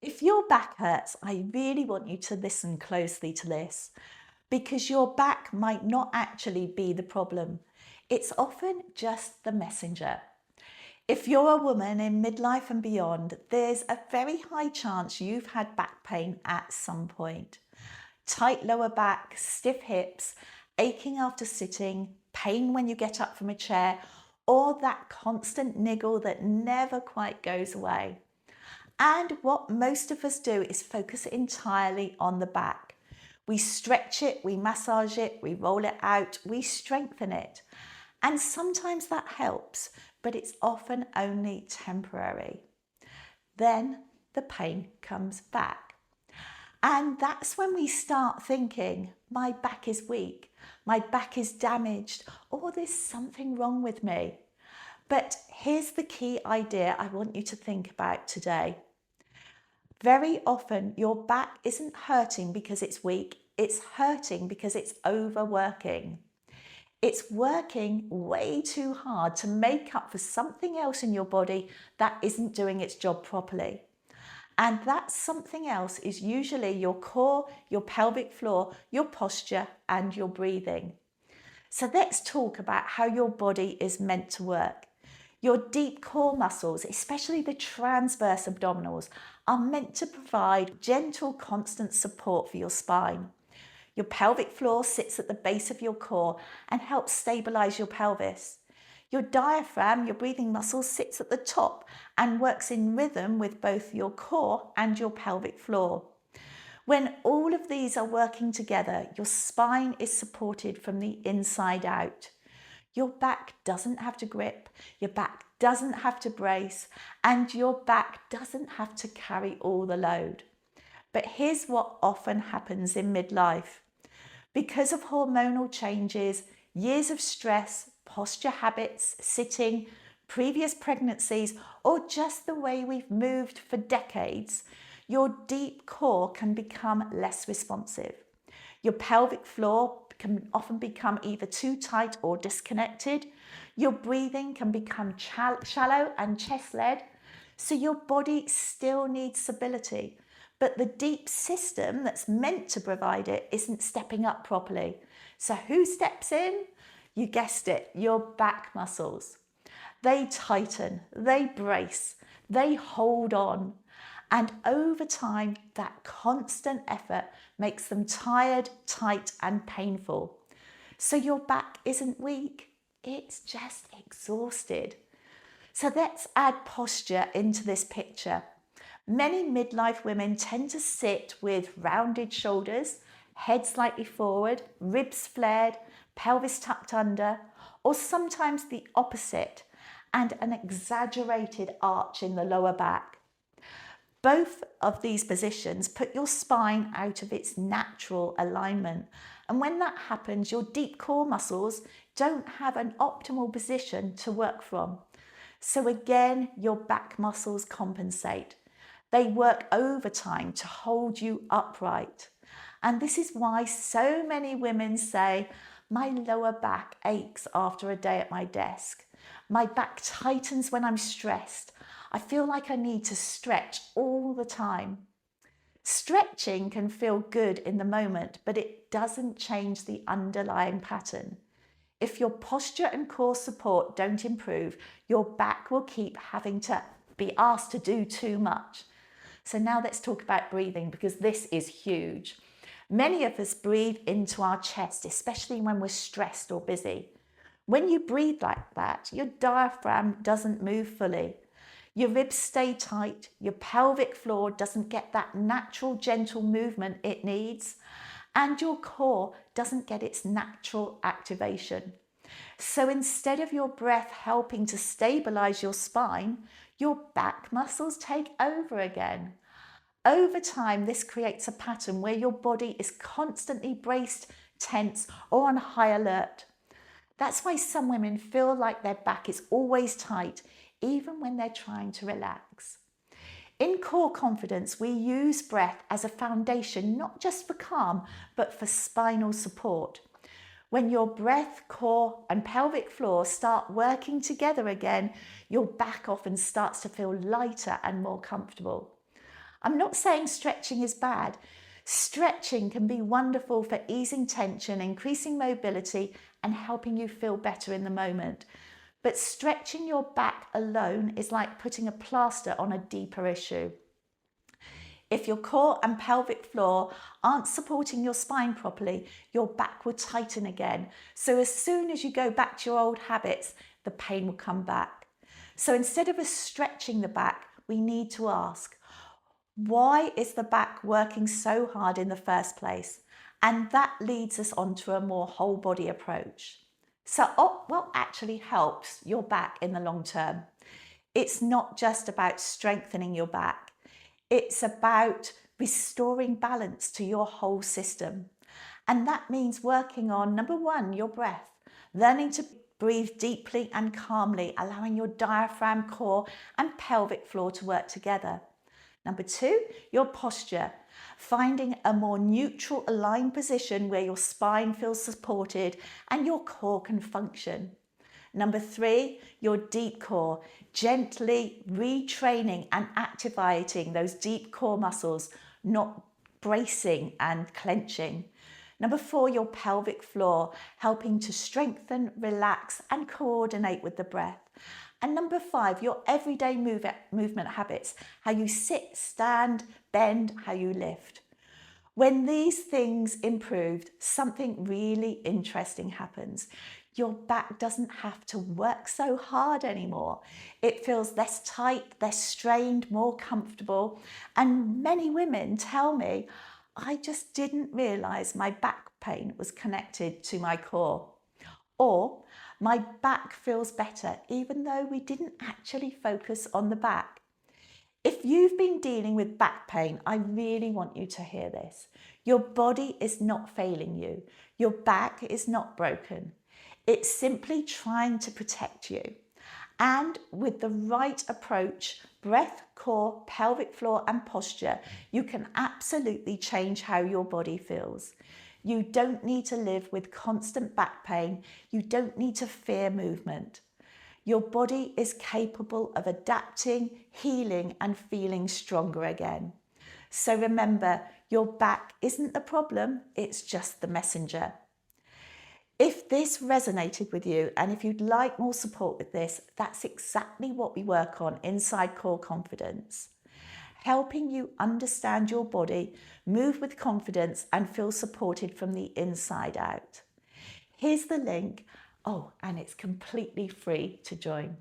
If your back hurts, I really want you to listen closely to this because your back might not actually be the problem. It's often just the messenger. If you're a woman in midlife and beyond, there's a very high chance you've had back pain at some point. Tight lower back, stiff hips, aching after sitting, pain when you get up from a chair, or that constant niggle that never quite goes away. And what most of us do is focus entirely on the back. We stretch it, we massage it, we roll it out, we strengthen it. And sometimes that helps, but it's often only temporary. Then the pain comes back. And that's when we start thinking, my back is weak, my back is damaged, or there's something wrong with me. But here's the key idea I want you to think about today. Very often, your back isn't hurting because it's weak, it's hurting because it's overworking. It's working way too hard to make up for something else in your body that isn't doing its job properly. And that something else is usually your core, your pelvic floor, your posture, and your breathing. So let's talk about how your body is meant to work. Your deep core muscles, especially the transverse abdominals, are meant to provide gentle, constant support for your spine. Your pelvic floor sits at the base of your core and helps stabilize your pelvis. Your diaphragm, your breathing muscle, sits at the top and works in rhythm with both your core and your pelvic floor. When all of these are working together, your spine is supported from the inside out. Your back doesn't have to grip, your back doesn't have to brace, and your back doesn't have to carry all the load. But here's what often happens in midlife. Because of hormonal changes, years of stress, posture habits, sitting, previous pregnancies, or just the way we've moved for decades, your deep core can become less responsive. Your pelvic floor can often become either too tight or disconnected. Your breathing can become shallow and chest-led. So your body still needs stability, but the deep system that's meant to provide it isn't stepping up properly. So who steps in? You guessed it, your back muscles. They tighten, they brace, they hold on. And over time, that constant effort makes them tired, tight, and painful. So your back isn't weak, it's just exhausted. So let's add posture into this picture. Many midlife women tend to sit with rounded shoulders, head slightly forward, ribs flared, pelvis tucked under, or sometimes the opposite, and an exaggerated arch in the lower back. Both of these positions put your spine out of its natural alignment. And when that happens, your deep core muscles don't have an optimal position to work from. So again, your back muscles compensate. They work overtime to hold you upright. And this is why so many women say, my lower back aches after a day at my desk. My back tightens when I'm stressed. I feel like I need to stretch all the time. Stretching can feel good in the moment, but it doesn't change the underlying pattern. If your posture and core support don't improve, your back will keep having to be asked to do too much. So now let's talk about breathing, because this is huge. Many of us breathe into our chest, especially when we're stressed or busy. When you breathe like that, your diaphragm doesn't move fully. Your ribs stay tight, your pelvic floor doesn't get that natural gentle movement it needs, and your core doesn't get its natural activation. So instead of your breath helping to stabilize your spine, your back muscles take over again. Over time, this creates a pattern where your body is constantly braced, tense, or on high alert. That's why some women feel like their back is always tight, even when they're trying to relax. In core confidence, we use breath as a foundation, not just for calm, but for spinal support. When your breath, core, and pelvic floor start working together again, your back often starts to feel lighter and more comfortable. I'm not saying stretching is bad. Stretching can be wonderful for easing tension, increasing mobility, and helping you feel better in the moment. But stretching your back alone is like putting a plaster on a deeper issue. If your core and pelvic floor aren't supporting your spine properly, your back will tighten again. So as soon as you go back to your old habits, the pain will come back. So instead of us stretching the back, we need to ask, why is the back working so hard in the first place? And that leads us on to a more whole body approach. So what actually helps your back in the long term? It's not just about strengthening your back. It's about restoring balance to your whole system. And that means working on, number one, your breath, learning to breathe deeply and calmly, allowing your diaphragm, core, and pelvic floor to work together. Number two, your posture, finding a more neutral, aligned position where your spine feels supported and your core can function. Number three, your deep core, gently retraining and activating those deep core muscles, not bracing and clenching. Number four, your pelvic floor, helping to strengthen, relax, and coordinate with the breath. And number five, your everyday movement habits, how you sit, stand, bend, how you lift. When these things improved, something really interesting happens. Your back doesn't have to work so hard anymore. It feels less tight, less strained, more comfortable. And many women tell me, I just didn't realize my back pain was connected to my core. Or my back feels better, even though we didn't actually focus on the back. If you've been dealing with back pain, I really want you to hear this. Your body is not failing you. Your back is not broken. It's simply trying to protect you. And with the right approach, breath, core, pelvic floor, and posture, you can absolutely change how your body feels. You don't need to live with constant back pain. You don't need to fear movement. Your body is capable of adapting, healing, and feeling stronger again. So remember, your back isn't the problem, it's just the messenger. If this resonated with you and if you'd like more support with this, that's exactly what we work on inside Core Confidence. Helping you understand your body, move with confidence, and feel supported from the inside out. Here's the link. Oh, and it's completely free to join.